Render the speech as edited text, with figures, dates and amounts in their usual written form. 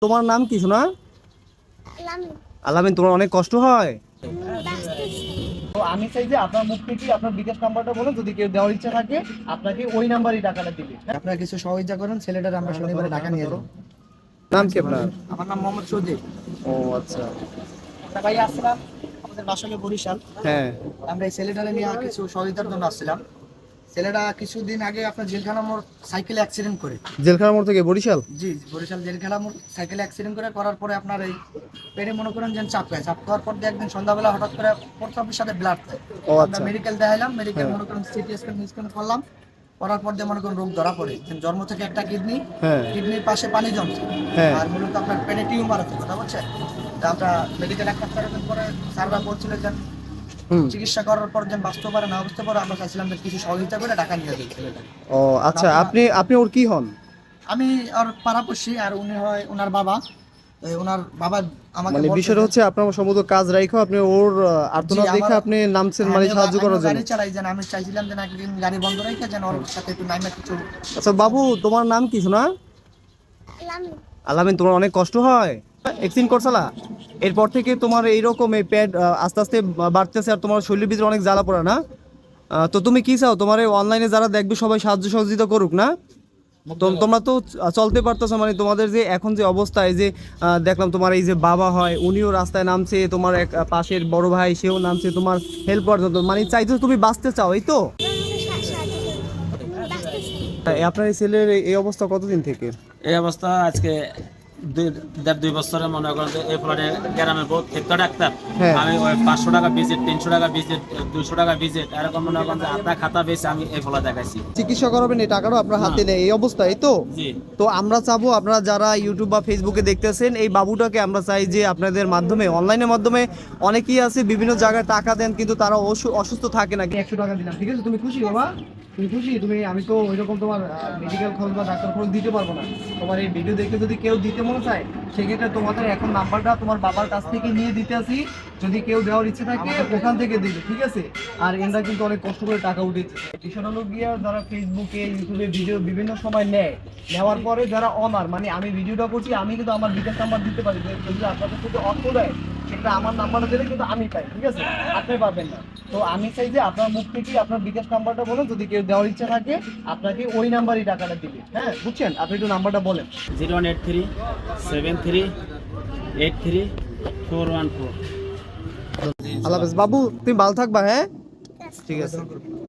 তোমার নাম কি শোনা? আলামিন। আলামিন, তোমার অনেক কষ্ট হয়? বাঁচতেছি। তো আমি চাই যে আপনার মুখ থেকে আপনার বিকাশ নাম্বারটা বলুন, যদি কেউ দেওয়ার ইচ্ছা থাকে আপনাকে ওই নাম্বারই টাকাটা দিবে। আপনারা কিছু সহযোগিতা করেন, ছেলেটার আমরা শনিবারে ঢাকা নিয়ে যাবো। নাম কি আপনার? আমার নাম মোহাম্মদ সৌদি। ও আচ্ছা। ভাই আসছিলাম আমাদের বাসালে বরিশাল। হ্যাঁ। আমরা এই ছেলেটারে নিয়ে কিছু সহযোগিতার জন্য আসছিলাম। ছেলেটা কিছুদিন আগে আপনার জেলখানা মোড় সাইকেলে অ্যাক্সিডেন্ট করে। জেলখানা মোড় থেকে বরিশাল? জি, বরিশাল জেলখানা মোড় সাইকেলে অ্যাক্সিডেন্ট করার পরে আপনার এই পেটে মনে করেন যে চাপ খাওয়ার পর দিয়ে একদিন সন্ধ্যাবেলা হঠাৎ করে প্রস্রাবের সাথে ব্লাড খায়। ও আমরা আচ্ছা। মেডিকেল দেখাইলাম, মেডিকেল মনে করেন সিটি স্ক্যান করলাম, করার পর দিয়ে মনে করেন রোগ ধরা পড়ে। জন্ম থেকে একটা কিডনি, হ্যাঁ। কিডনির পাশে পানি জমছে, হ্যাঁ। আর মূলত আপনার পেটে টিউমার আছে, কথা বলছেন। তা আমরা মেডিকেল একটা পরে স্যাররা বলছিলেন যে চিকিৎসা করার পর যেন বাঁচতে পারে না বুঝতে পারে, আমরা চাইছিলাম যে কিছু সহযোগিতা করে টাকা নিয়ে যাই ছেলেটা। ও আচ্ছা, আপনি ওর কি হন? আমি আর পাড়াপড়শি, আর উনি হয় ওনার বাবা। ওনার বাবা আমাকে মানে বিষয়টা হচ্ছে আপনার সম্ভবত কাজ রাখো, আপনি ওর আর্তনাদ দেখে আপনি নামছেন মানে সাহায্য করার জন্য। গাড়ি চালাই যেন, আমি চাইছিলাম যে একদিন গাড়ি বন্ধ রেখে যেন ওর সাথে একটু নাইমা কিছু। আচ্ছা বাবু, তোমার নাম কি শোনা? আলামিন। আলামিন, তোমার অনেক কষ্ট হয়? এক্সিডেন্ট করছালা, এরপর থেকে তোমার এইরকম এই পেট আস্তে আস্তে বাড়তেছে আর তোমার শরীরের ভিতরে অনেক জ্বালা পড়া না? তো তুমি কি চাও, তোমার এই অনলাইনে যারা দেখবে সবাই সাহায্য সহযোগিতা করুক না? তোমরা তো চলতে পারতেছো, মানে তোমাদের যে এখন যে অবস্থা, এই যে দেখলাম তোমার এই যে বাবা হয় উনিও রাস্তায় নামছে, তোমার এক পাশের বড় ভাই সেও নামছে তোমার হেল্প করার জন্য, মানে চাইতো তুমি বাঁচতে চাও, এই তো? আমাকে সাহায্য করুন। বাঁচতেছি। আপনার এই ছেলের এই অবস্থা কতদিন থেকে? এই অবস্থা আজকে দুই বছরে মনে করেন যে এই ফ্ল্যাটে গ্রামে বহুত একটা ডাক্তার, হ্যাঁ। আমি ওই 500 টাকা ভিজিট, 300 টাকা ভিজিট, 200 টাকা ভিজিট, এরকম মনে করেন যে আপনার খাতা বেশি আমি এই ফ্ল্যাট দেখাইছি। চিকিৎসা করাবেন এই টাকাটাও আপনার হাতে নেই, এই অবস্থা, এই তো? জি। তো আমরা চাবো আপনারা যারা ইউটিউব বা ফেসবুকে দেখতেছেন, এই বাবুটাকে আমরা চাই যে আপনাদের মাধ্যমে, অনলাইনের মাধ্যমে অনেকেই আছে বিভিন্ন জায়গায় টাকা দেন কিন্তু তারা অসুস্থ থাকে না। 100 টাকা দিলাম, ঠিক আছে? তুমি খুশি বাবা? তুমি খুশি? আমি তো ওইরকম তোমার মেডিকেল খরচ বা ডাক্তার খরচ দিতে পারবো না। তোমার এই ভিডিও দেখে যদি কেউ দিতে মনে চায়, সেক্ষেত্রে তোমাদের এখন নাম্বারটা তোমার বাবার কাছ থেকে নিয়ে দিতে আসি, যদি কেউ দেওয়ার ইচ্ছে থাকে ওখান থেকে দিবে, ঠিক আছে? আর এরা কিন্তু অনেক কষ্ট করে টাকা উঠেছে। টিউশন হলো গিয়া যারা ফেসবুকে ইউটিউবে ভিডিও বিভিন্ন সময় নেওয়ার পরে যারা অনার, মানে আমি ভিডিওটা করছি, আমি কিন্তু আমার বিকাশ নাম্বার দিতে পারি, যদি আপনাদের সাথে অর্থ দেয় সেটা আমার নাম্বারটা দিলে কিন্তু আমি পাই, ঠিক আছে? আপনি পাবেন না। তো আমি চাই যে আপনার মুখ থেকে আপনার বিকাশ নাম্বারটা বলুন, যদি কেউ দেওয়ার ইচ্ছা থাকে আপনাকে ওই নাম্বারই টাকাটা দিবে। হ্যাঁ, বুঝছেন? আপনি একটু নাম্বারটা বলেন। 0183738414। আল্লাহ হাফেজ বাবু, তুমি ভালো থাকবা। হ্যাঁ, ঠিক আছে। ঠিক আছে।